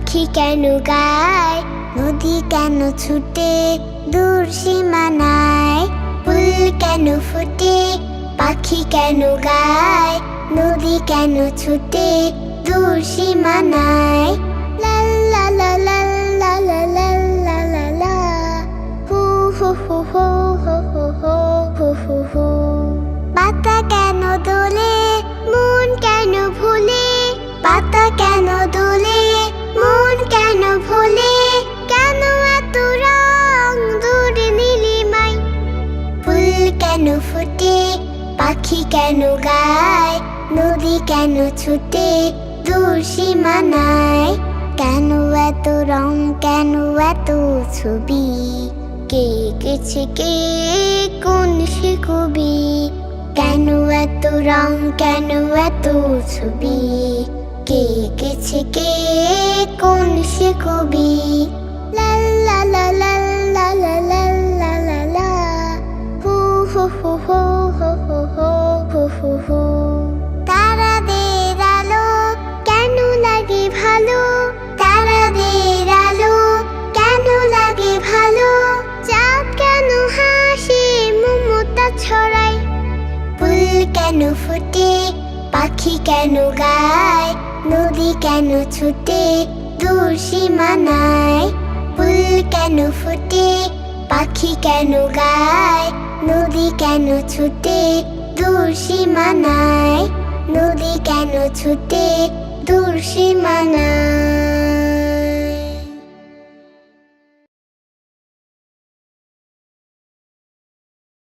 পাখি কেন গায়, নদী কেন ছুটে দূর সীমানায়। ফুল কেন ফোটে, পাখি কেন গায়, নদী কেন ছুটে দূর সীমানায়। লা লা লা লা লা লা লা লা লা লা, হু হু হু হু হু হু হু হু হু হু। পাতা কেন দোলে, মন কেন ভুলে, পাতা কেন দোলে, মন কেন ভোলে, কেন এত রং দূরে নীলিমায়। ফুল কেন ফোটে, পাখি কেন গায়, নদী কেন ছুটে দূর সীমানায়। কেন এত রং, কেন এত ছবি, কে এঁকেছে কে, কোন সে কবি। কেন এত রং, কেন এত ছবি, কে এঁকেছে কে, কোন সে কবি। লা লা লা লা লা লা লা লা লা লা, হু হু হু হু হু হু হু হু হু হু। তারাদের আলো কেন লাগে ভালো, তারাদের আলো কেন লাগে ভালো, চাঁদ কেন হাসে মমতা ছড়ায়। ফুল কেন ফোটে, পাখি কেন গায়, নদী কেন ছুটে দূর সীমানায়। ফুল কেন ফোটে, পাখি কেন গায়, নদী কেন ছুটে দূর সীমানায়। নদী কেন ছুটে দূর সীমানায়।